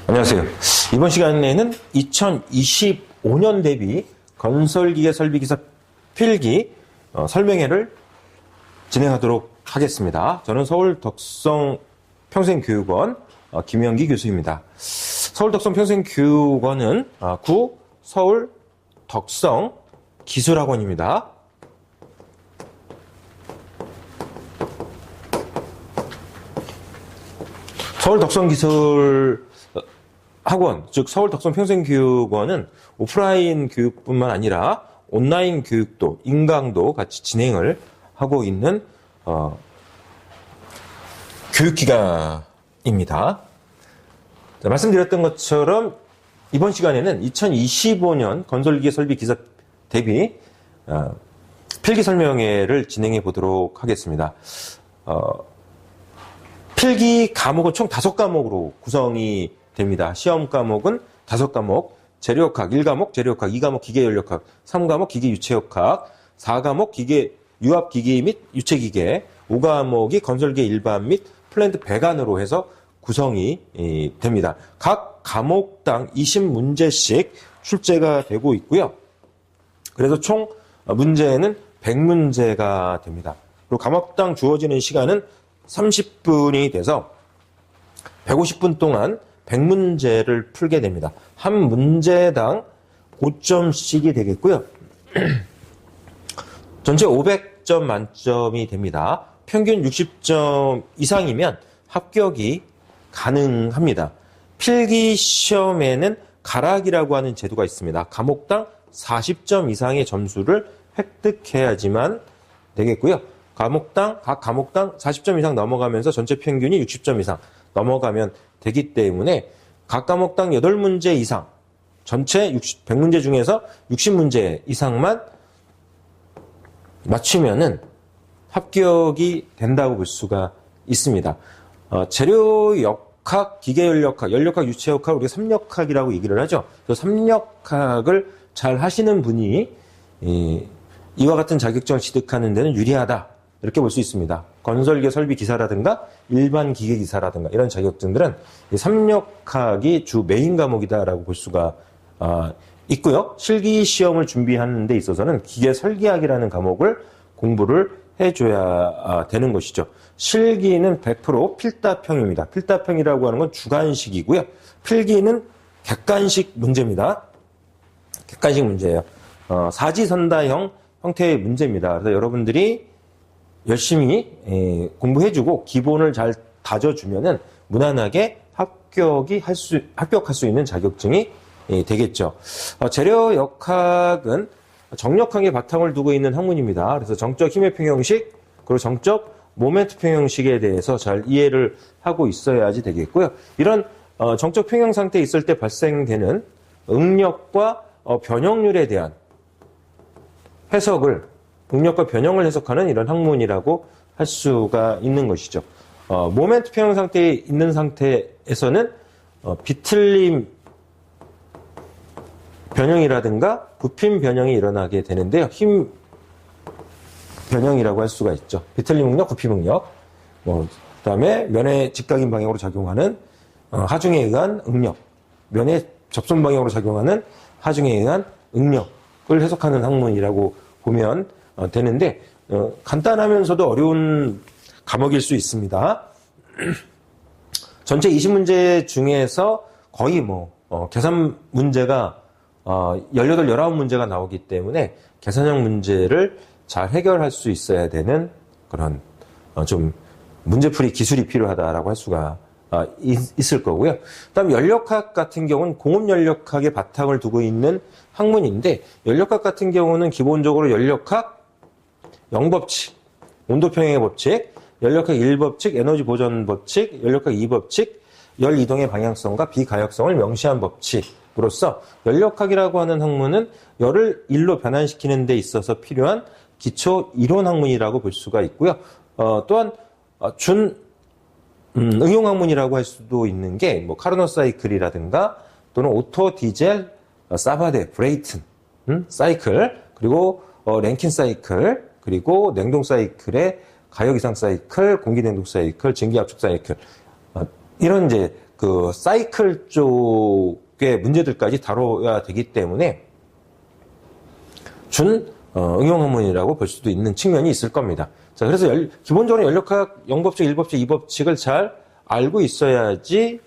안녕하세요. 이번 시간에는 2025년 대비 건설기계 설비기사 필기 설명회를 진행하도록 하겠습니다. 저는 서울 덕성 평생교육원 김영기 교수입니다. 서울 덕성 평생교육원은 구 서울 덕성 기술학원입니다. 서울 덕성 기술 학원, 즉 서울 덕성 평생교육원은 오프라인 교육뿐만 아니라 온라인 교육도, 인강도 같이 진행을 하고 있는 교육기관입니다. 자, 말씀드렸던 것처럼 이번 시간에는 2025년 건설기계 설비 기사 대비 필기 설명회를 진행해 보도록 하겠습니다. 필기 과목은 총 5과목으로 구성이 됩니다. 시험 과목은 5과목, 재료학학 1과목, 재료학학 2과목, 기계연력학 3과목, 기계유체역학 4과목, 유압기계 및 유체기계 5과목이 건설기계 일반 및 플랜트 배관으로 해서 구성이 됩니다. 각 과목당 20문제씩 출제가 되고 있고요. 그래서 총 문제는 100문제가 됩니다. 그리고 과목당 주어지는 시간은 30분이 돼서 150분 동안 100문제를 풀게 됩니다. 한 문제당 5점씩이 되겠고요. 전체 500점 만점이 됩니다. 평균 60점 이상이면 합격이 가능합니다. 필기 시험에는 가락이라고 하는 제도가 있습니다. 과목당 40점 이상의 점수를 획득해야지만 되겠고요. 각 과목당 40점 이상 넘어가면서 전체 평균이 60점 이상 넘어가면 되기 때문에 각 과목당 8문제 이상, 전체 100문제 중에서 60문제 이상만 맞추면은 합격이 된다고 볼 수가 있습니다. 재료역학, 기계연력학, 연력학, 유체역학, 우리가 3역학이라고 얘기를 하죠. 그 3역학을 잘 하시는 분이 이와 같은 자격증을 취득하는 데는 유리하다. 이렇게 볼 수 있습니다. 건설기계 설비 기사라든가 일반 기계 기사라든가 이런 자격증들은 3역학이 주 메인 과목이다라고 볼 수가 있고요. 실기 시험을 준비하는 데 있어서는 기계 설계학이라는 과목을 공부를 해줘야 되는 것이죠. 실기는 100% 필답형입니다. 필답형이라고 하는 건 주관식이고요. 필기는 객관식 문제입니다. 객관식 문제예요. 사지선다형 형태의 문제입니다. 그래서 여러분들이 열심히 공부해주고 기본을 잘 다져주면은 무난하게 합격할 수 있는 자격증이 되겠죠. 재료역학은 정력학의 바탕을 두고 있는 학문입니다. 그래서 정적 힘의 평형식 그리고 정적 모멘트 평형식에 대해서 잘 이해를 하고 있어야지 되겠고요. 이런 정적 평형 상태에 있을 때 발생되는 응력과 변형률에 대한 해석을 응력과 변형을 해석하는 이런 학문이라고 할 수가 있는 것이죠. 모멘트 평형 상태에 있는 상태에서는 비틀림 변형이라든가 부핀 변형이 일어나게 되는데요. 힘 변형이라고 할 수가 있죠. 비틀림 응력, 부핀 응력. 그다음에 면의 직각인 방향으로 작용하는 하중에 의한 응력, 면의 접선 방향으로 작용하는 하중에 의한 응력을 해석하는 학문이라고 보면 되는데 간단하면서도 어려운 과목일 수 있습니다. 전체 20문제 중에서 거의 계산 문제가 18, 19문제가 나오기 때문에 계산형 문제를 잘 해결할 수 있어야 되는 그런 좀 문제풀이 기술이 필요하다라고 할 수가 있을 거고요. 그다음 연력학 같은 경우는 공업연력학의 바탕을 두고 있는 학문인데 연력학 같은 경우는 기본적으로 연력학 0법칙, 온도평형의 법칙, 연력학 1법칙, 에너지 보전 법칙, 연력학 2법칙, 열 이동의 방향성과 비가역성을 명시한 법칙으로서 연력학이라고 하는 학문은 열을 일로 변환시키는 데 있어서 필요한 기초 이론 학문이라고 볼 수가 있고요. 또한 응용 학문이라고 할 수도 있는 게 카르노 사이클이라든가 또는 오토 디젤 사바데 브레이튼 사이클 그리고 랭킨 사이클 그리고 냉동 사이클의 가역 이상 사이클, 공기 냉동 사이클, 증기 압축 사이클 이런 이제 그 사이클 쪽의 문제들까지 다뤄야 되기 때문에 응용 학문이라고 볼 수도 있는 측면이 있을 겁니다. 자, 그래서 기본적으로 연력학 영법칙, 일법칙, 이법칙을 잘 알고 있어야지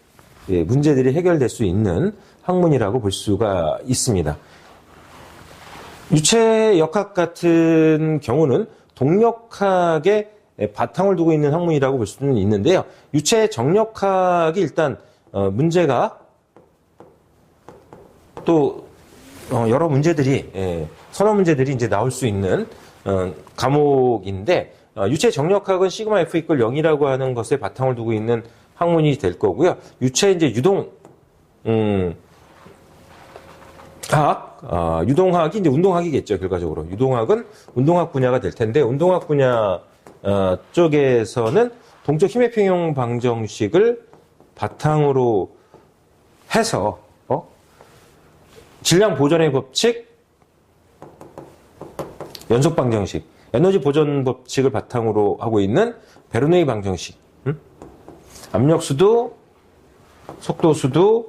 문제들이 해결될 수 있는 학문이라고 볼 수가 있습니다. 유체역학 같은 경우는 동력학의 바탕을 두고 있는 학문이라고 볼 수는 있는데요. 유체정력학이 일단 문제가 또 여러 문제들이 서너 문제들이 이제 나올 수 있는 과목인데 유체정력학은 시그마 F 이퀄 0이라고 하는 것에 바탕을 두고 있는 학문이 될 거고요. 유체 이제 유동학이 이제 운동학이겠죠, 결과적으로. 유동학은 운동학 분야가 될 텐데, 운동학 분야 쪽에서는 동적 힘의 평형 방정식을 바탕으로 해서 질량 보존의 법칙, 연속 방정식, 에너지 보존 법칙을 바탕으로 하고 있는 베르노이 방정식, 압력수도, 속도수도,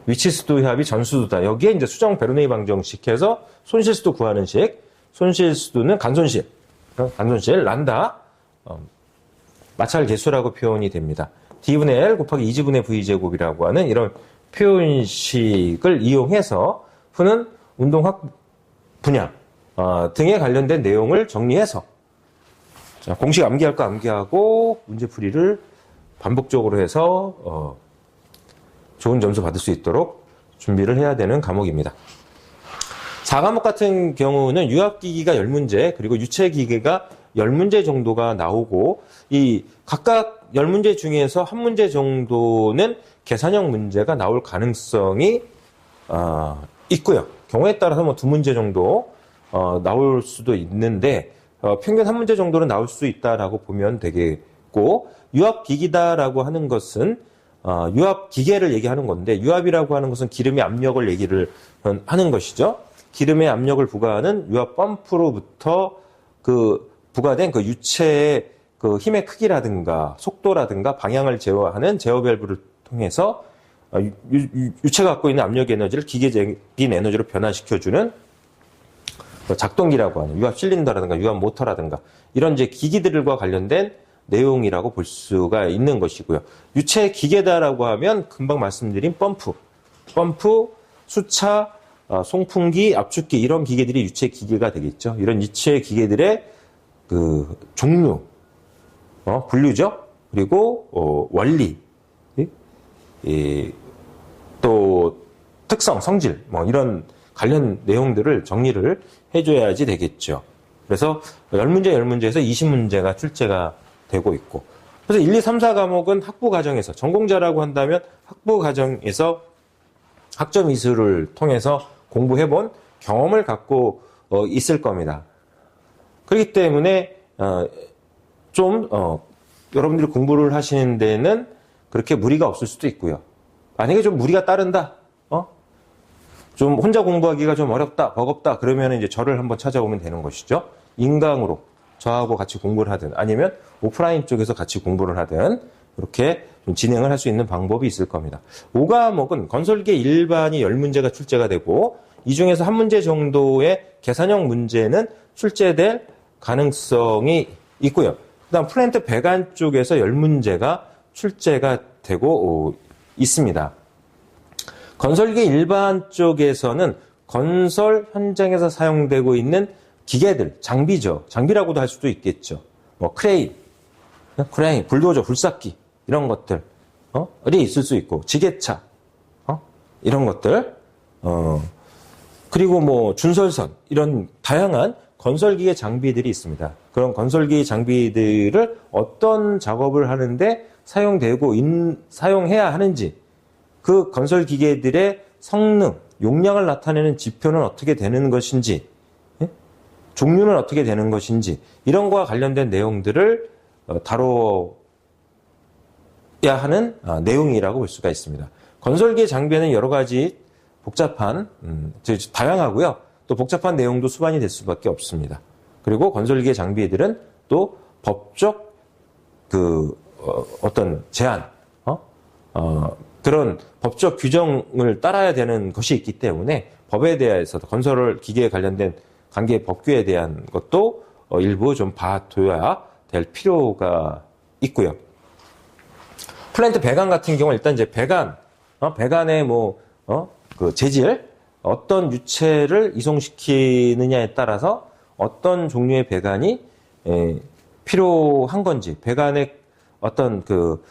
위치수도 합이 전수도다. 여기에 이제 수정 베르노이 방정식해서 손실수도 구하는 식, 손실수도는 간손실, 란다, 마찰 계수라고 표현이 됩니다. D분의 L 곱하기 2지분의 V제곱이라고 하는 이런 표현식을 이용해서 푸는 운동학 분야 등에 관련된 내용을 정리해서 자, 공식 암기할 거 암기하고 문제풀이를 반복적으로 해서 좋은 점수 받을 수 있도록 준비를 해야 되는 과목입니다. 4과목 같은 경우는 유압기기가 10문제, 그리고 유체기계가 10문제 정도가 나오고, 이 각각 10문제 중에서 한 문제 정도는 계산형 문제가 나올 가능성이 있고요. 경우에 따라서 뭐 2문제 정도 나올 수도 있는데, 평균 한 문제 정도는 나올 수 있다라고 보면 되겠고, 유압기기다라고 하는 것은 유압 기계를 얘기하는 건데, 유압이라고 하는 것은 기름의 압력을 얘기를 하는 것이죠. 기름의 압력을 부과하는 유압 펌프로부터 부과된 그 유체의 그 힘의 크기라든가 속도라든가 방향을 제어하는 제어 밸브를 통해서 유체가 갖고 있는 압력 에너지를 기계적인 에너지로 변화시켜주는 작동기라고 하는 유압 실린더라든가 유압 모터라든가 이런 이제 기기들과 관련된 내용이라고 볼 수가 있는 것이고요. 유체 기계다라고 하면 금방 말씀드린 펌프, 수차, 송풍기, 압축기 이런 기계들이 유체 기계가 되겠죠. 이런 유체 기계들의 그 종류, 분류죠. 그리고 원리, 또 특성, 성질, 이런 관련 내용들을 정리를 해줘야지 되겠죠. 그래서 10문제에서 20문제가 출제가 되고 있고. 그래서 1, 2, 3, 4과목은 학부 과정에서, 전공자라고 한다면 학부 과정에서 학점 이수를 통해서 공부해본 경험을 갖고 있을 겁니다. 그렇기 때문에 여러분들이 공부를 하시는 데는 그렇게 무리가 없을 수도 있고요. 만약에 좀 무리가 따른다, 좀 혼자 공부하기가 좀 어렵다, 버겁다, 그러면 이제 저를 한번 찾아오면 되는 것이죠. 인강으로 저하고 같이 공부를 하든 아니면 오프라인 쪽에서 같이 공부를 하든 이렇게 좀 진행을 할 수 있는 방법이 있을 겁니다. 5과목은 건설계 일반이 10문제가 출제가 되고 이 중에서 한 문제 정도의 계산형 문제는 출제될 가능성이 있고요. 그다음 플랜트 배관 쪽에서 10문제가 출제가 되고 있습니다. 건설계 일반 쪽에서는 건설 현장에서 사용되고 있는 기계들, 장비죠. 장비라고도 할 수도 있겠죠. 크레인, 불도저, 불삭기 이런 것들 이 있을 수 있고, 지게차 이런 것들, 그리고 준설선 이런 다양한 건설기계 장비들이 있습니다. 그런 건설기계 장비들을 어떤 작업을 하는데 사용해야 하는지, 그 건설기계들의 성능, 용량을 나타내는 지표는 어떻게 되는 것인지, 종류는 어떻게 되는 것인지 이런 거와 관련된 내용들을 다뤄야 하는 내용이라고 볼 수가 있습니다. 건설기계 장비에는 여러 가지 복잡한, 다양하고요. 또 복잡한 내용도 수반이 될 수밖에 없습니다. 그리고 건설기계 장비들은 또 법적 어떤 제한, 그런 법적 규정을 따라야 되는 것이 있기 때문에 법에 대해서도 건설 기계에 관련된 관계 법규에 대한 것도 일부 좀 봐둬야 될 필요가 있고요. 플랜트 배관 같은 경우 일단 이제 배관의 그 재질, 어떤 유체를 이송시키느냐에 따라서 어떤 종류의 배관이 필요한 건지, 배관의 어떤 그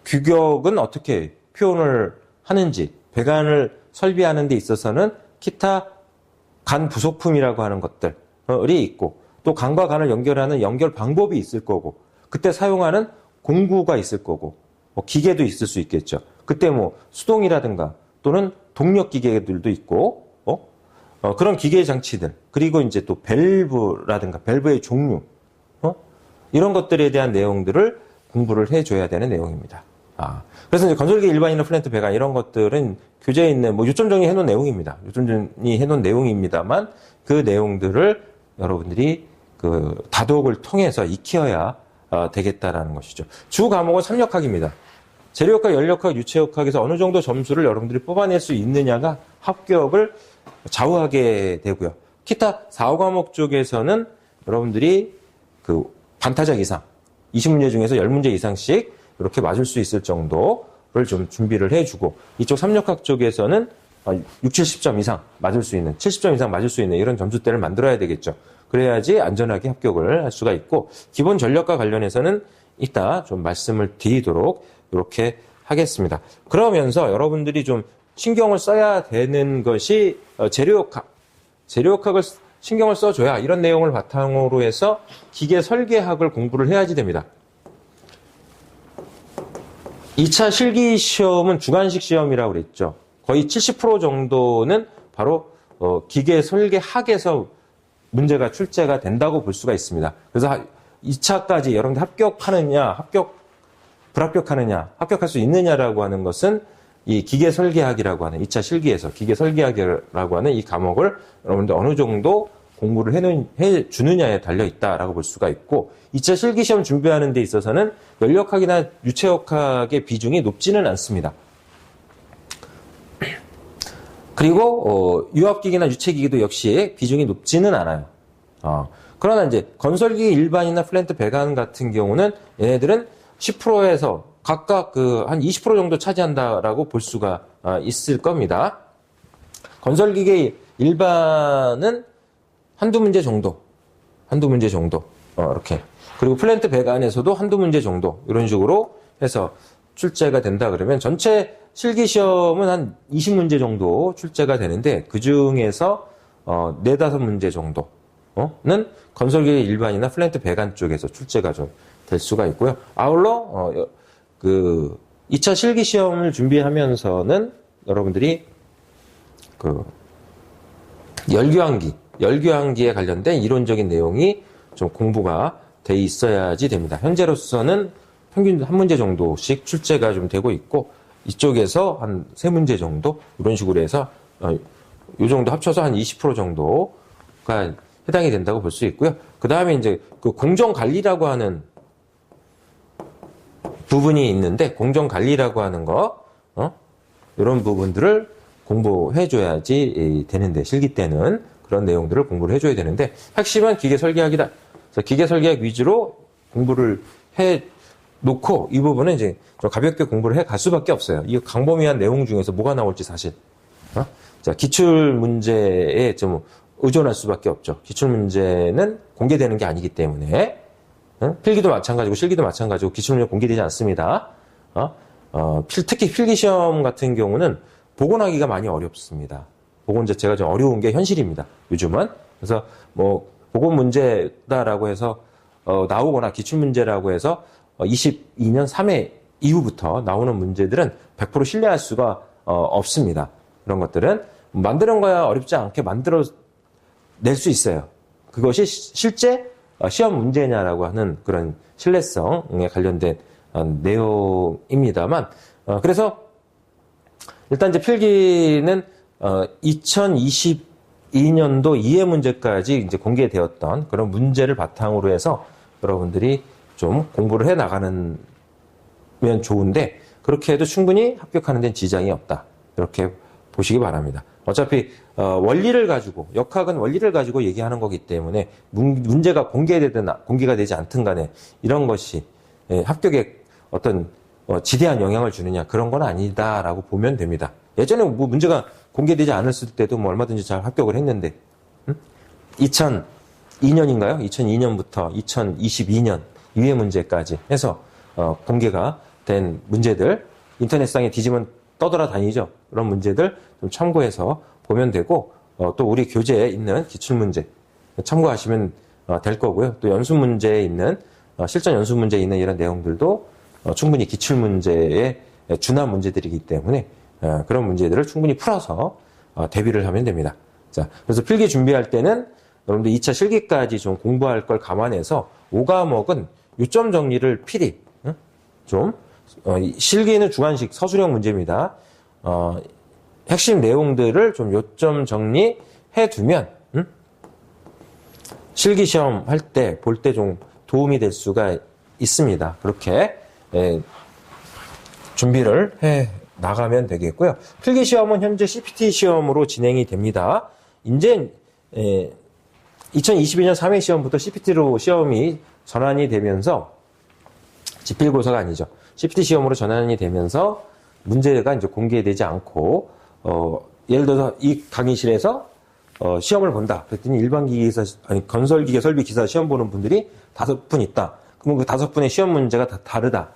규격은 어떻게 표현을 하는지, 배관을 설비하는 데 있어서는 기타 간 부속품이라고 하는 것들이 있고, 또 간과 간을 연결하는 연결 방법이 있을 거고, 그때 사용하는 공구가 있을 거고, 기계도 있을 수 있겠죠. 그때 수동이라든가 또는 동력 기계들도 있고, 그런 기계 장치들, 그리고 이제 또 밸브라든가 밸브의 종류, 이런 것들에 대한 내용들을 공부를 해줘야 되는 내용입니다. 그래서 이제 건설기 일반이나 플랜트 배관 이런 것들은 교재에 있는 요점 정리 해놓은 내용입니다. 요점 정리 해놓은 내용입니다만 그 내용들을 여러분들이 그 다독을 통해서 익혀야 되겠다라는 것이죠. 주 과목은 3역학입니다. 재료역학, 연료역학, 유체역학에서 어느 정도 점수를 여러분들이 뽑아낼 수 있느냐가 합격을 좌우하게 되고요. 기타 4, 5과목 쪽에서는 여러분들이 그 반타작 이상, 20문제 중에서 10문제 이상씩 이렇게 맞을 수 있을 정도를 좀 준비를 해주고, 이쪽 3역학 쪽에서는 6, 70점 이상 맞을 수 있는, 70점 이상 맞을 수 있는 이런 점수대를 만들어야 되겠죠. 그래야지 안전하게 합격을 할 수가 있고, 기본 전력과 관련해서는 이따 좀 말씀을 드리도록 이렇게 하겠습니다. 그러면서 여러분들이 좀 신경을 써야 되는 것이 재료역학. 재료역학을 신경을 써줘야 이런 내용을 바탕으로 해서 기계 설계학을 공부를 해야지 됩니다. 2차 실기 시험은 주관식 시험이라고 그랬죠. 거의 70% 정도는 바로 기계 설계학에서 문제가 출제가 된다고 볼 수가 있습니다. 그래서 2차까지 여러분들 합격하느냐, 불합격하느냐, 합격할 수 있느냐라고 하는 것은 이 기계 설계학이라고 하는 2차 실기에서 기계 설계학이라고 하는 이 과목을 여러분들 어느 정도 공부를 해 주느냐에 달려 있다라고 볼 수가 있고, 2차 실기 시험 준비하는 데 있어서는 연료역학이나 유체역학의 비중이 높지는 않습니다. 그리고 유압기기나 유체기기도 역시 비중이 높지는 않아요. 그러나 이제 건설기 일반이나 플랜트 배관 같은 경우는 얘네들은 10%에서 각각 한 20% 정도 차지한다라고 볼 수가 있을 겁니다. 건설기계 일반은 한두 문제 정도, 이렇게. 그리고 플랜트 배관에서도 한두 문제 정도, 이런 식으로 해서 출제가 된다 그러면 전체 실기 시험은 한 20문제 정도 출제가 되는데, 그 중에서 4, 5문제 정도는 건설기계 일반이나 플랜트 배관 쪽에서 출제가 좀 될 수가 있고요. 아울러, 2차 실기 시험을 준비하면서는 여러분들이 열교환기에 관련된 이론적인 내용이 좀 공부가 돼 있어야지 됩니다. 현재로서는 평균 한 문제 정도씩 출제가 좀 되고 있고, 이쪽에서 한 3문제 정도, 이런 식으로 해서, 이 정도 합쳐서 한 20% 정도가 해당이 된다고 볼 수 있고요. 그 다음에 이제 그 공정관리라고 하는 부분이 있는데, 공정관리라고 하는 거, 이런 부분들을 공부해줘야지 되는데, 실기 때는 그런 내용들을 공부를 해줘야 되는데, 핵심은 기계 설계학이다. 그래서 기계 설계학 위주로 공부를 해 놓고, 이 부분은 이제 좀 가볍게 공부를 해 갈 수밖에 없어요. 이 광범위한 내용 중에서 뭐가 나올지 사실. 자, 기출 문제에 좀 의존할 수밖에 없죠. 기출 문제는 공개되는 게 아니기 때문에. 필기도 마찬가지고 실기도 마찬가지고 기출 문제 공개되지 않습니다. 특히 필기 시험 같은 경우는 복원하기가 많이 어렵습니다. 복원 자체가 좀 어려운 게 현실입니다. 요즘은. 그래서 복원 문제다라고 해서 나오거나 기출 문제라고 해서 22년 3회 이후부터 나오는 문제들은 100% 신뢰할 수가 없습니다. 그런 것들은 만드는 거야 어렵지 않게 만들어 낼 수 있어요. 그것이 실제 시험 문제냐라고 하는 그런 신뢰성에 관련된 내용입니다만, 그래서 일단 이제 필기는 2022년도 이해 문제까지 이제 공개되었던 그런 문제를 바탕으로 해서 여러분들이 좀 공부를 해 나가면 좋은데, 그렇게 해도 충분히 합격하는 데는 지장이 없다. 이렇게 보시기 바랍니다. 어차피 원리를 가지고, 역학은 원리를 가지고 얘기하는 거기 때문에 문제가 공개가 되지 않든 간에 이런 것이 합격에 어떤 지대한 영향을 주느냐, 그런 건 아니다라고 보면 됩니다. 예전에 뭐 문제가 공개되지 않았을 때도 뭐 얼마든지 잘 합격을 했는데 2002년인가요? 2002년부터 2022년 유예 문제까지 해서 공개가 된 문제들, 인터넷상에 뒤지면 떠돌아다니죠. 그런 문제들 좀 참고해서 보면 되고, 또 우리 교재에 있는 기출문제 참고하시면 될 거고요. 또 연습문제에 있는, 실전 연습문제에 있는 이런 내용들도 충분히 기출문제에 준한 문제들이기 때문에 그런 문제들을 충분히 풀어서 대비를 하면 됩니다. 자, 그래서 필기 준비할 때는 여러분들 2차 실기까지 좀 공부할 걸 감안해서 5과목은 요점 정리를 필히 좀 실기는 주관식 서술형 문제입니다. 핵심 내용들을 좀 요점 정리해 두면 실기 시험 할 때 볼 때 좀 도움이 될 수가 있습니다. 그렇게 준비를 해 나가면 되겠고요. 필기 시험은 현재 CPT 시험으로 진행이 됩니다. 이제 2022년 3회 시험부터 CPT로 시험이 전환이 되면서, 지필고사가 아니죠. CPT 시험으로 전환이 되면서 문제가 이제 공개되지 않고, 예를 들어서 이 강의실에서 시험을 본다. 그랬더니 건설기계 설비 기사 시험 보는 분들이 5분 있다. 그러면 그 5분의 시험 문제가 다 다르다.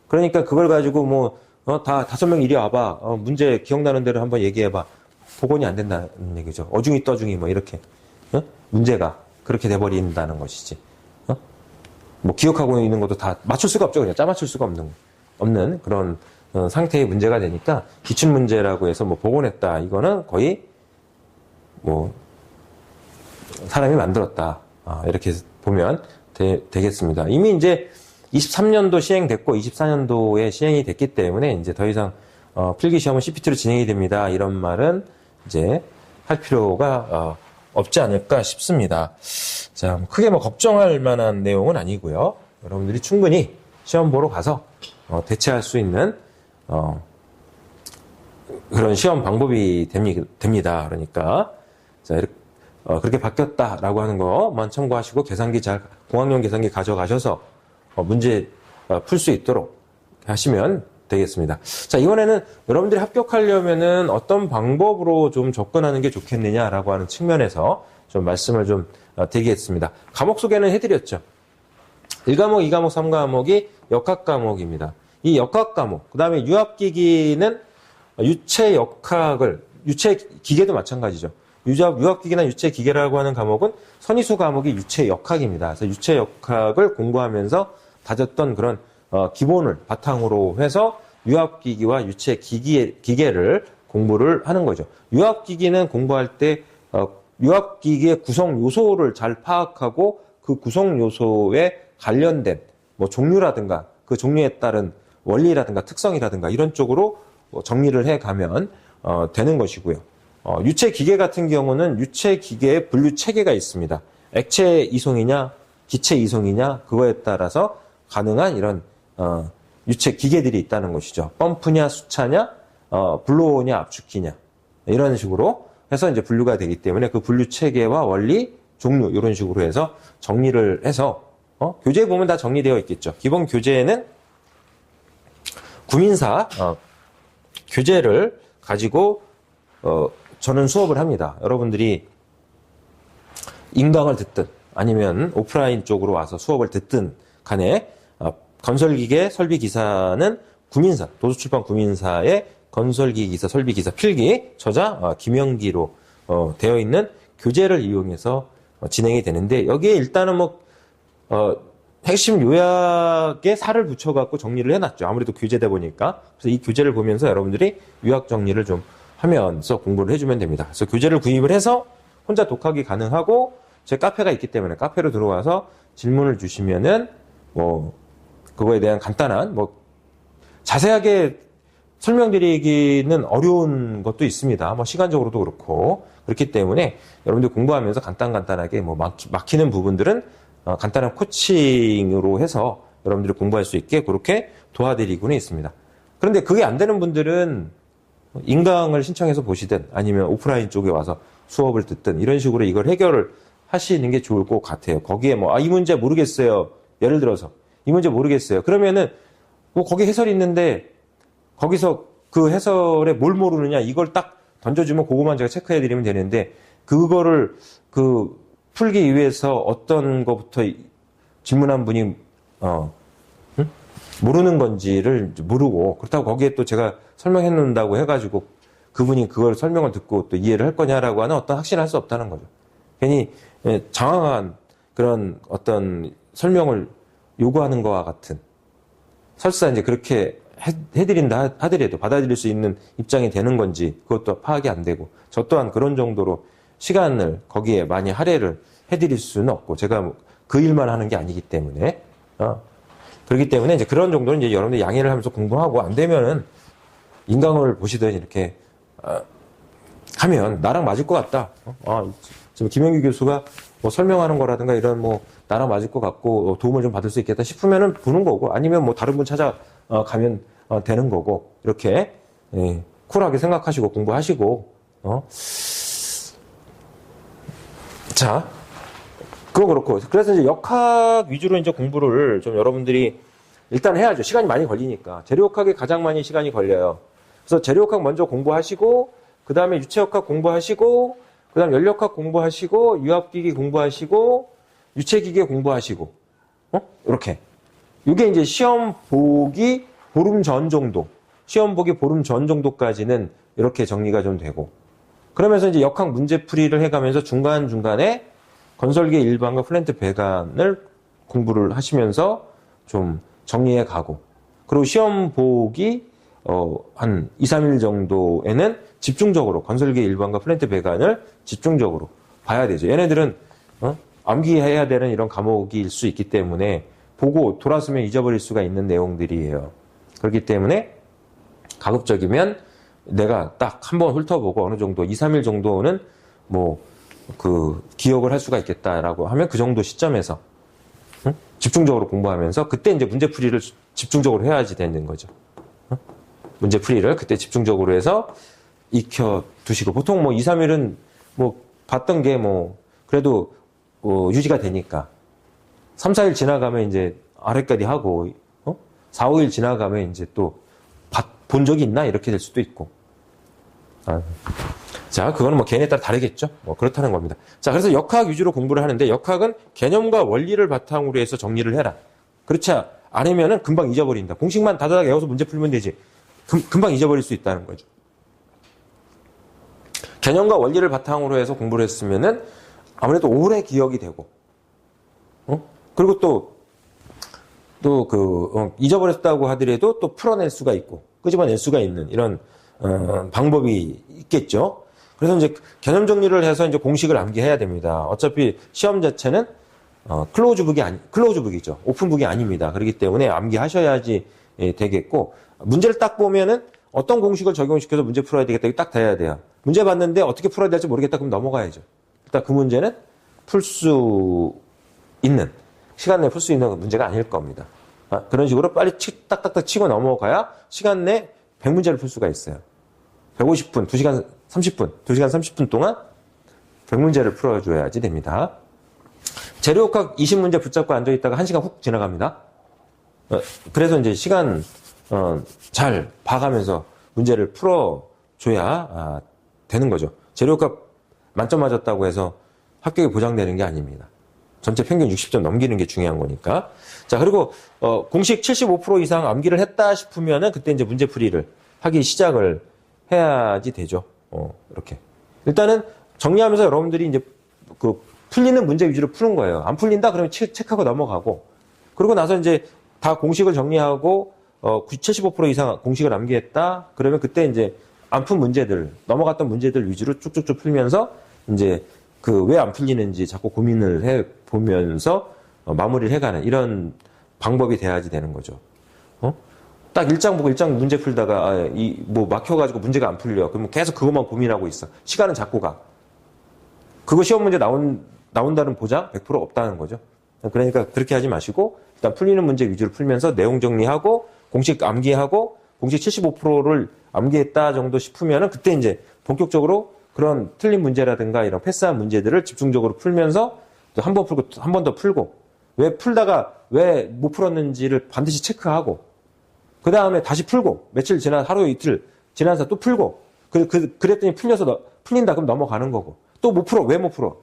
그러니까 그걸 가지고 다 5명 이리 와봐. 문제 기억나는 대로 한번 얘기해봐. 복원이 안 된다는 얘기죠. 어중이 떠중이 이렇게. 문제가 그렇게 돼버린다는 것이지. 뭐 기억하고 있는 것도 다 맞출 수가 없죠. 그냥 짜맞출 수가 없는 그런 상태의 문제가 되니까 기출문제라고 해서 복원했다. 이거는 거의 사람이 만들었다. 이렇게 보면 되겠습니다. 이미 이제 23년도 시행됐고 24년도에 시행이 됐기 때문에 이제 더 이상 필기 시험은 CPT로 진행이 됩니다. 이런 말은 이제 할 필요가 없지 않을까 싶습니다. 자, 크게 걱정할 만한 내용은 아니고요. 여러분들이 충분히 시험 보러 가서 대체할 수 있는 그런 시험 방법이 됩니다. 그러니까 자, 이렇게 그렇게 바뀌었다라고 하는 것만 참고하시고 공학용 계산기 가져가셔서 문제 풀 수 있도록 하시면 되겠습니다. 자, 이번에는 여러분들이 합격하려면은 어떤 방법으로 좀 접근하는 게 좋겠느냐라고 하는 측면에서 좀 말씀을 좀 드리겠습니다. 과목 소개는 해드렸죠. 1과목, 2과목, 3과목이 역학 과목입니다. 이 역학 과목, 그 다음에 유압기기는 유체기계도 마찬가지죠. 유압기기나 유체기계라고 하는 과목은 선의수 과목이 유체역학입니다. 그래서 유체역학을 공부하면서 다졌던 그런 기본을 바탕으로 해서 유압기기와 유체기계를 공부를 하는 거죠. 유압기기는 공부할 때 유압기기의 구성 요소를 잘 파악하고 그 구성 요소에 관련된 종류라든가 그 종류에 따른 원리라든가 특성이라든가 이런 쪽으로 정리를 해가면 되는 것이고요. 유체기계 같은 경우는 유체기계의 분류 체계가 있습니다. 액체 이송이냐 기체 이송이냐 그거에 따라서 가능한 이런 유체기계들이 있다는 것이죠. 펌프냐 수차냐 블로어냐 압축기냐 이런 식으로 해서 이제 분류가 되기 때문에 그 분류 체계와 원리 종류 이런 식으로 해서 정리를 해서 교재에 보면 다 정리되어 있겠죠. 기본 교재에는 구민사 교재를 가지고 저는 수업을 합니다. 여러분들이 인강을 듣든 아니면 오프라인 쪽으로 와서 수업을 듣든 간에 건설기계 설비기사는 구민사, 도서출판 구민사의 건설기기사 설비기사 필기 저자 김영기로 되어 있는 교재를 이용해서 진행이 되는데 여기에 일단은 핵심 요약에 살을 붙여갖고 정리를 해놨죠. 아무래도 교재다 보니까. 그래서 이 교재를 보면서 여러분들이 요약 정리를 좀 하면서 공부를 해주면 됩니다. 그래서 교재를 구입을 해서 혼자 독학이 가능하고 제 카페가 있기 때문에 카페로 들어와서 질문을 주시면은 그거에 대한 간단한 자세하게 설명드리기는 어려운 것도 있습니다. 시간적으로도 그렇고 그렇기 때문에 여러분들 공부하면서 간단하게 막히는 부분들은 간단한 코칭으로 해서 여러분들이 공부할 수 있게 그렇게 도와드리고는 있습니다. 그런데 그게 안 되는 분들은 인강을 신청해서 보시든 아니면 오프라인 쪽에 와서 수업을 듣든 이런 식으로 이걸 해결을 하시는 게 좋을 것 같아요. 거기에 뭐, 이 문제 모르겠어요. 예를 들어서, 이 문제 모르겠어요. 그러면은, 뭐, 거기 해설이 있는데, 거기서 그 해설에 뭘 모르느냐, 이걸 딱 던져주면 그거만 제가 체크해드리면 되는데, 그거를, 풀기 위해서 어떤 것부터 질문한 분이, 모르는 건지를 모르고, 그렇다고 거기에 또 제가 설명해 놓는다고 해가지고, 그분이 그걸 설명을 듣고 또 이해를 할 거냐라고 하는 어떤 확신을 할 수 없다는 거죠. 괜히 장황한 그런 어떤 설명을 요구하는 것과 같은, 설사 이제 그렇게 해드린다 하더라도 받아들일 수 있는 입장이 되는 건지 그것도 파악이 안 되고, 저 또한 그런 정도로 시간을 거기에 많이 할애를 해드릴 수는 없고, 제가 그 일만 하는 게 아니기 때문에, 그렇기 때문에 이제 그런 정도는 이제 여러분들 양해를 하면서 공부하고, 안 되면은 인강을 보시든 이렇게 하면 나랑 맞을 것 같다. 지금 김영규 교수가 뭐 설명하는 거라든가 이런 뭐 나랑 맞을 것 같고 도움을 좀 받을 수 있겠다 싶으면은 보는 거고, 아니면 뭐 다른 분 찾아가면 되는 거고, 이렇게 쿨하게 생각하시고 공부하시고, 자, 그거 그렇고, 그래서 이제 역학 위주로 이제 공부를 좀 여러분들이 일단 해야죠. 시간이 많이 걸리니까. 재료역학에 가장 많이 시간이 걸려요. 그래서 재료역학 먼저 공부하시고, 그 다음에 유체역학 공부하시고, 그 다음 연력학 공부하시고, 유압기기 공부하시고, 유체기계 공부하시고, 이렇게. 이게 이제 시험 보기 보름 전 정도, 시험 보기 보름 전 정도까지는 이렇게 정리가 좀 되고, 그러면서 이제 역학 문제풀이를 해가면서 중간중간에 건설계 일반과 플랜트 배관을 공부를 하시면서 좀 정리해 가고, 그리고 시험 보기 한 2, 3일 정도에는 집중적으로 건설계 일반과 플랜트 배관을 집중적으로 봐야 되죠. 얘네들은 암기해야 되는 이런 과목일 수 있기 때문에 보고 돌아서면 잊어버릴 수가 있는 내용들이에요. 그렇기 때문에 가급적이면 내가 딱 한번 훑어보고 어느 정도 2, 3일 정도는 뭐 기억을 할 수가 있겠다라고 하면 그 정도 시점에서 집중적으로 공부하면서 그때 이제 문제풀이를 집중적으로 해야지 되는 거죠. 문제풀이를 그때 집중적으로 해서 익혀두시고, 보통 뭐 2, 3일은 뭐 봤던 게 뭐 그래도 유지가 되니까 3, 4일 지나가면 이제 아랫가리 하고 4, 5일 지나가면 이제 또 본 적이 있나 이렇게 될 수도 있고. 자, 그거는 뭐 개인에 따라 다르겠죠. 뭐 그렇다는 겁니다. 자, 그래서 역학 위주로 공부를 하는데, 역학은 개념과 원리를 바탕으로 해서 정리를 해라. 그렇지 않으면은 금방 잊어버린다. 공식만 다다닥 외워서 문제 풀면 되지. 금방 잊어버릴 수 있다는 거죠. 개념과 원리를 바탕으로 해서 공부를 했으면은 아무래도 오래 기억이 되고, 그리고 잊어버렸다고 하더라도 또 풀어낼 수가 있고, 끄집어낼 수가 있는 이런, 방법이 있겠죠. 그래서 이제 개념 정리를 해서 이제 공식을 암기해야 됩니다. 어차피 시험 자체는, 클로즈북이죠. 오픈북이 아닙니다. 그렇기 때문에 암기하셔야지 되겠고, 문제를 딱 보면은 어떤 공식을 적용시켜서 문제 풀어야 되겠다. 이거 딱 돼야 돼요. 문제 봤는데 어떻게 풀어야 될지 모르겠다. 그럼 넘어가야죠. 일단 그 문제는 풀 수 있는, 시간 내에 풀 수 있는 문제가 아닐 겁니다. 그런 식으로 빨리 딱딱딱 치고 넘어가야 시간 내에 100문제를 풀 수가 있어요. 150분, 2시간 30분, 2시간 30분 동안 100문제를 풀어줘야지 됩니다. 재료역학 20문제 붙잡고 앉아있다가 1시간 훅 지나갑니다. 그래서 이제 시간 잘 봐가면서 문제를 풀어줘야 되는 거죠. 재료역학 만점 맞았다고 해서 합격이 보장되는 게 아닙니다. 전체 평균 60점 넘기는 게 중요한 거니까. 자, 그리고 공식 75% 이상 암기를 했다 싶으면은 그때 이제 문제풀이를 하기 시작을 해야지 되죠. 이렇게. 일단은 정리하면서 여러분들이 이제 풀리는 문제 위주로 푸는 거예요. 안 풀린다? 그러면 체크하고 넘어가고. 그러고 나서 이제 다 공식을 정리하고 75% 이상 공식을 암기했다? 그러면 그때 이제 안 푼 문제들, 넘어갔던 문제들 위주로 쭉쭉쭉 풀면서 이제 왜 안 풀리는지 자꾸 고민을 해 보면서 마무리를 해가는 이런 방법이 돼야지 되는 거죠. 딱 일장 보고 일장 문제 풀다가 막혀가지고 문제가 안 풀려. 그러면 계속 그것만 고민하고 있어. 시간은 자꾸 가. 그거 시험 문제 나온다는 보장 100% 없다는 거죠. 그러니까 그렇게 하지 마시고 일단 풀리는 문제 위주로 풀면서 내용 정리하고 공식 암기하고 공식 75%를 암기했다 정도 싶으면은 그때 이제 본격적으로 그런 틀린 문제라든가 이런 패스한 문제들을 집중적으로 풀면서 또 한 번 풀고 한 번 더 풀고 왜 풀다가 왜 못 풀었는지를 반드시 체크하고 그 다음에 다시 풀고 며칠 지나 하루 이틀 지나서 또 풀고 그랬더니 풀린다 그럼 넘어가는 거고 또 못 풀어 왜 못 풀어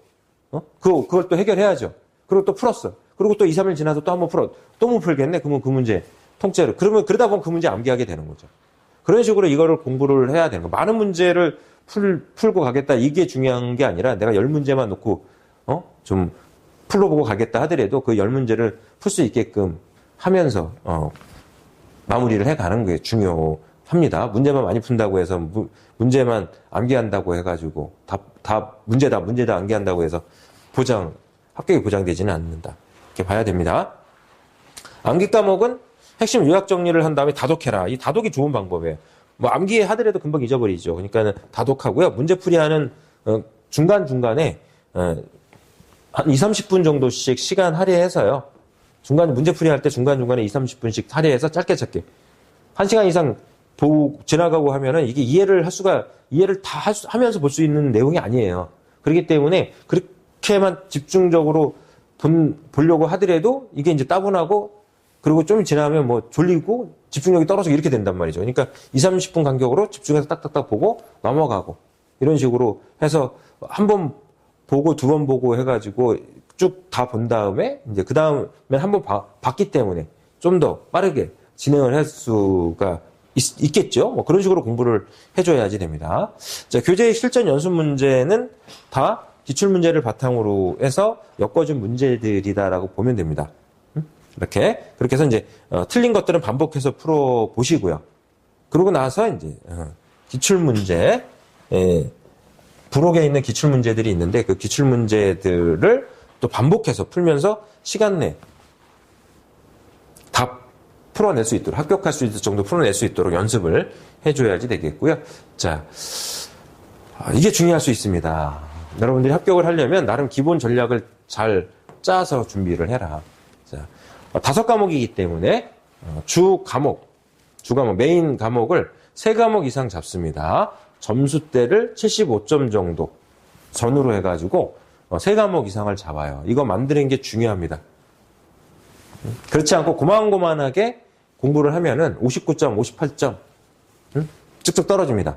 그걸 또 해결해야죠. 그리고 또 풀었어. 그리고 또 2, 3일 지나서 또 한 번 풀어 또 못 풀겠네. 그러면 그 문제 통째로 그러면 그러다 보면 그 문제 암기하게 되는 거죠. 그런 식으로 이거를 공부를 해야 되는 거. 많은 문제를 풀고 가겠다 이게 중요한 게 아니라 내가 10문제만 놓고 좀 풀어보고 가겠다 하더라도 그 10문제를 풀 수 있게끔 하면서 마무리를 해가는 게 중요합니다. 문제만 많이 푼다고 해서 문제만 암기한다고 해가지고 문제다 암기한다고 해서 합격이 보장되지는 않는다. 이렇게 봐야 됩니다. 암기 과목은 핵심 요약 정리를 한 다음에 다독해라. 이 다독이 좋은 방법이에요. 뭐 암기 하더라도 금방 잊어버리죠. 그러니까 다독하고요. 문제풀이하는 중간중간에 한 2, 30분 정도씩 시간 할애해서요. 문제풀이 할 때 중간중간에 2, 30분씩 할애해서 짧게 1시간 이상 지나가고 하면은 이게 이해를 다 하면서 볼 수 있는 내용이 아니에요. 그렇기 때문에 그렇게만 집중적으로 보려고 하더라도 이게 이제 따분하고 그리고 좀 지나면 뭐 졸리고 집중력이 떨어지고 이렇게 된단 말이죠. 그러니까 2, 30분 간격으로 집중해서 딱딱딱 보고 넘어가고 이런 식으로 해서 한 번 보고 두 번 보고 해가지고 쭉 다 본 다음에 이제 그 다음에 한 번 봤기 때문에 좀 더 빠르게 진행을 할 수가 있겠죠. 뭐 그런 식으로 공부를 해줘야지 됩니다. 자, 교재 실전 연습 문제는 다 기출문제를 바탕으로 해서 엮어준 문제들이다라고 보면 됩니다. 그렇게 해서 이제 틀린 것들은 반복해서 풀어 보시고요. 그러고 나서 이제 기출문제 부록에 있는 기출문제들이 있는데 그 기출문제들을 또 반복해서 풀면서 시간 내에 다 풀어낼 수 있도록 합격할 수 있을 정도 풀어낼 수 있도록 연습을 해줘야지 되겠고요. 자, 이게 중요할 수 있습니다. 여러분들이 합격을 하려면 나름 기본 전략을 잘 짜서 준비를 해라. 자, 5과목이기 때문에 주 과목 메인 과목을 3과목 이상 잡습니다. 점수대를 75점 정도 선으로 해가지고 3과목 이상을 잡아요. 이거 만드는 게 중요합니다. 그렇지 않고 고만고만하게 공부를 하면은 59점, 58점 쭉쭉 떨어집니다.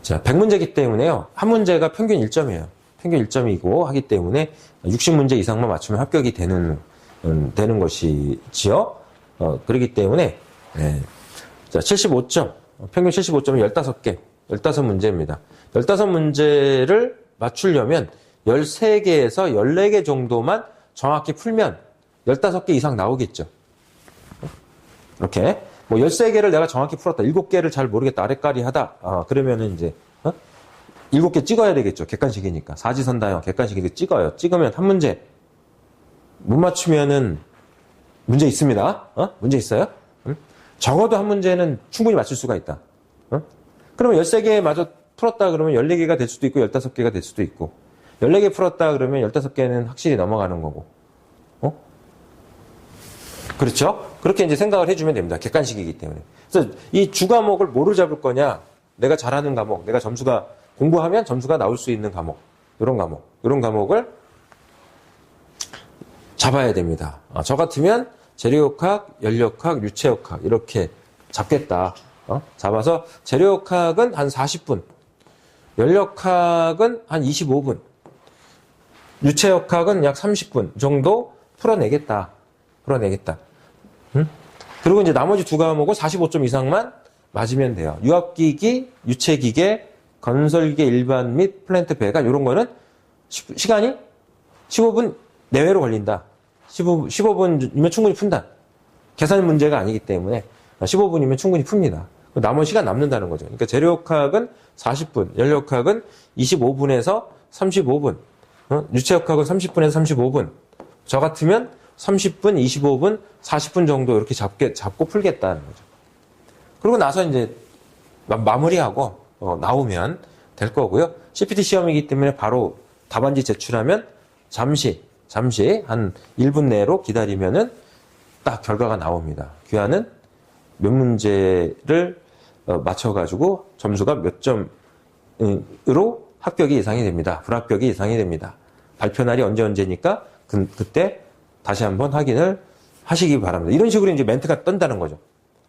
자, 100문제이기 때문에요. 한 문제가 평균 1점이에요. 평균 1점이고 하기 때문에 60문제 이상만 맞추면 합격이 되는 것이지요. 그렇기 때문에 자, 75점, 평균 75점은 15개, 15문제입니다. 15문제를 맞추려면 13개에서 14개 정도만 정확히 풀면 15개 이상 나오겠죠. 이렇게. 뭐 13개를 내가 정확히 풀었다. 7개를 잘 모르겠다. 아래까리 하다. 그러면은 이제, 7개 찍어야 되겠죠. 객관식이니까. 사지선다형 객관식이니까 찍어요. 찍으면 한 문제. 못 맞추면은 문제 있습니다. 문제 있어요? 적어도 한 문제는 충분히 맞출 수가 있다. 그러면 13개 마저 풀었다 그러면 14개가 될 수도 있고 15개가 될 수도 있고 14개 풀었다 그러면 15개는 확실히 넘어가는 거고. 그렇죠? 그렇게 이제 생각을 해주면 됩니다. 객관식이기 때문에. 그래서 이 주 과목을 뭐로 잡을 거냐? 내가 잘하는 과목, 내가 공부하면 점수가 나올 수 있는 과목, 이런 과목을 잡아야 됩니다. 저 같으면 재료역학, 연력학, 유체역학 이렇게 잡겠다. 잡아서 재료역학은 한 40분, 연력학은 한 25분, 유체역학은 약 30분 정도 풀어내겠다. 그리고 이제 나머지 두 과목은 45점 이상만 맞으면 돼요. 유압기기, 유체기계, 건설기계 일반 및 플랜트 배관 이런 거는 시간이 15분 내외로 걸린다. 15분이면 충분히 푼다. 계산 문제가 아니기 때문에 15분이면 충분히 풉니다. 나머지 시간 남는다는 거죠. 그러니까 재료역학은 40분, 연력학은 25분에서 35분, 유체역학은 30분에서 35분. 저 같으면 30분, 25분, 40분 정도 이렇게 잡고 풀겠다는 거죠. 그리고 나서 이제 마무리하고 나오면 될 거고요. CPT 시험이기 때문에 바로 답안지 제출하면 잠시 한 1분 내로 기다리면은 딱 결과가 나옵니다. 귀하는 몇 문제를 맞춰가지고 점수가 몇 점으로 합격이 예상이 됩니다. 불합격이 예상이 됩니다. 발표 날이 언제니까 그때 다시 한번 확인을 하시기 바랍니다. 이런 식으로 이제 멘트가 떤다는 거죠.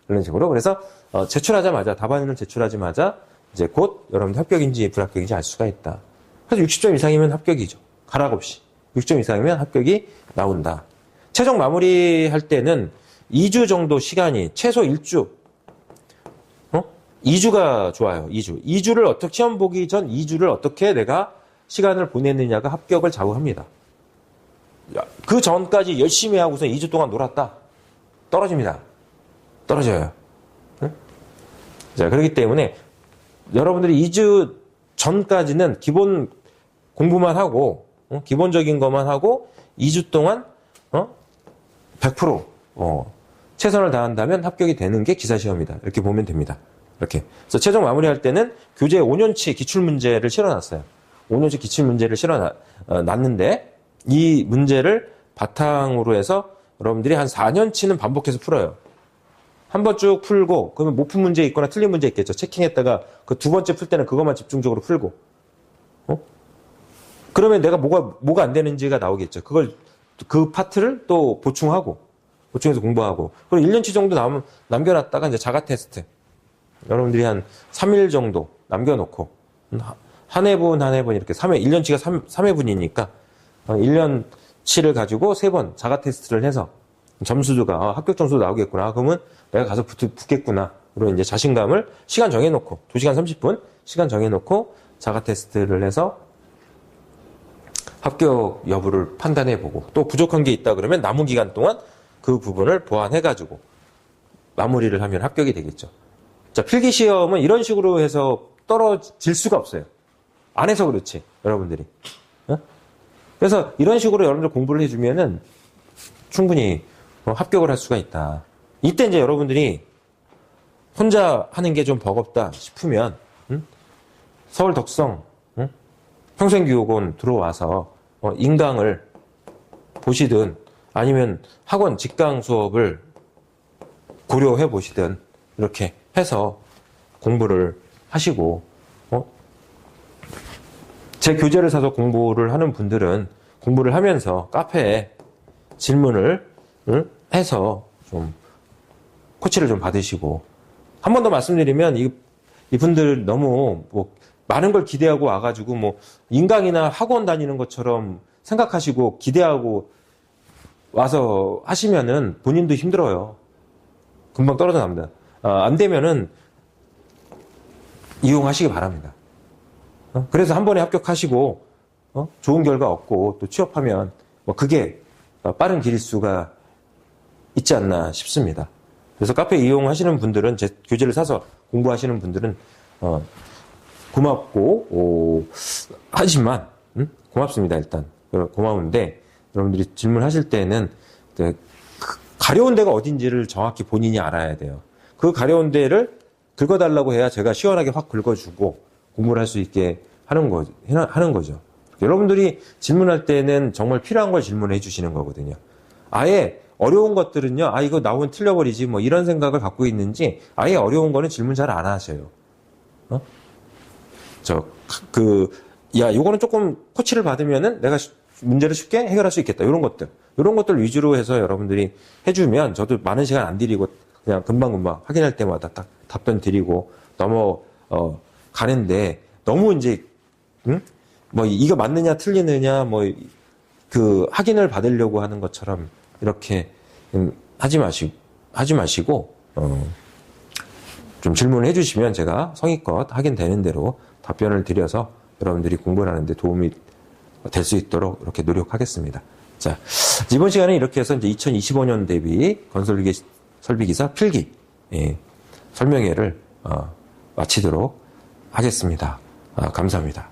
이런 식으로. 그래서 제출하자마자, 답안을 제출하자마자 이제 곧 여러분들 합격인지 불합격인지 알 수가 있다. 그래서 60점 이상이면 합격이죠. 가락 없이. 60점 이상이면 합격이 나온다. 최종 마무리할 때는 2주 정도 시간이, 최소 1주, 2주가 좋아요. 2주를 어떻게, 시험 보기 전 2주를 어떻게 내가 시간을 보냈느냐가 합격을 좌우합니다. 그 전까지 열심히 하고서 2주 동안 놀았다. 떨어집니다. 떨어져요. 응? 자, 그렇기 때문에 여러분들이 2주 전까지는 기본 공부만 하고, 기본적인 것만 하고 2주 동안 100% 최선을 다한다면 합격이 되는 게 기사시험이다. 이렇게 보면 됩니다. 이렇게. 그래서 최종 마무리할 때는 교재 5년치 기출문제를 실어놨어요. 5년치 기출문제를 실어놨는데 이 문제를 바탕으로 해서 여러분들이 한 4년치는 반복해서 풀어요. 한 번 쭉 풀고, 그러면 못 푼 문제 있거나 틀린 문제 있겠죠. 체킹했다가 그 두 번째 풀 때는 그것만 집중적으로 풀고. 그러면 내가 뭐가 안 되는지가 나오겠죠. 그 파트를 또 보충해서 공부하고. 그리고 1년치 정도 남겨놨다가 이제 자가 테스트. 여러분들이 한 3일 정도 남겨놓고, 한 회분 이렇게 1년치가 3회분이니까, 1년치를 가지고 3번 자가 테스트를 해서 점수가, 합격 점수 나오겠구나. 그러면 내가 가서 붙겠구나. 그리고 이제 자신감을 시간 정해놓고, 2시간 30분 시간 정해놓고 자가 테스트를 해서 합격 여부를 판단해보고, 또 부족한 게 있다 그러면 남은 기간 동안 그 부분을 보완해가지고 마무리를 하면 합격이 되겠죠. 자, 필기시험은 이런 식으로 해서 떨어질 수가 없어요. 안 해서 그렇지, 여러분들이. 그래서 이런 식으로 여러분들 공부를 해주면은 충분히 합격을 할 수가 있다. 이때 이제 여러분들이 혼자 하는 게 좀 버겁다 싶으면, 서울 덕성, 평생교육원 들어와서 인강을 보시든 아니면 학원 직강 수업을 고려해 보시든 이렇게 해서 공부를 하시고, 제 교재를 사서 공부를 하는 분들은 공부를 하면서 카페에 질문을 해서 좀 코치를 좀 받으시고, 한 번 더 말씀드리면 이분들 너무 많은 걸 기대하고 와가지고 인강이나 학원 다니는 것처럼 생각하시고 기대하고 와서 하시면은 본인도 힘들어요. 금방 떨어져 납니다. 안 되면은 이용하시기 바랍니다. 그래서 한 번에 합격하시고 좋은 결과 얻고 또 취업하면 그게 빠른 길일 수가 있지 않나 싶습니다. 그래서 카페 이용하시는 분들은, 제 교재를 사서 공부하시는 분들은 고맙고 하지만 고맙습니다. 일단 고마운데 여러분들이 질문하실 때는 가려운 데가 어딘지를 정확히 본인이 알아야 돼요. 그 가려운 데를 긁어달라고 해야 제가 시원하게 확 긁어주고 공부를 할 수 있게 하는 거죠. 여러분들이 질문할 때는 정말 필요한 걸 질문해 주시는 거거든요. 아예 어려운 것들은요, 이거 나오면 틀려버리지, 이런 생각을 갖고 있는지, 아예 어려운 거는 질문 잘 안 하셔요. 요거는 조금 코치를 받으면은 내가 문제를 쉽게 해결할 수 있겠다. 이런 것들 위주로 해서 여러분들이 해주면 저도 많은 시간 안 들이고 그냥 금방금방 확인할 때마다 딱 답변 드리고 가는데, 너무 이제, 이거 맞느냐, 틀리느냐, 확인을 받으려고 하는 것처럼 이렇게 하지 마시고, 좀 질문을 해주시면 제가 성의껏 확인되는 대로 답변을 드려서 여러분들이 공부를 하는데 도움이 될 수 있도록 이렇게 노력하겠습니다. 자, 이번 시간에 이렇게 해서 이제 2025년 대비 건설 설비기사 필기 설명회를 마치도록 하겠습니다. 감사합니다.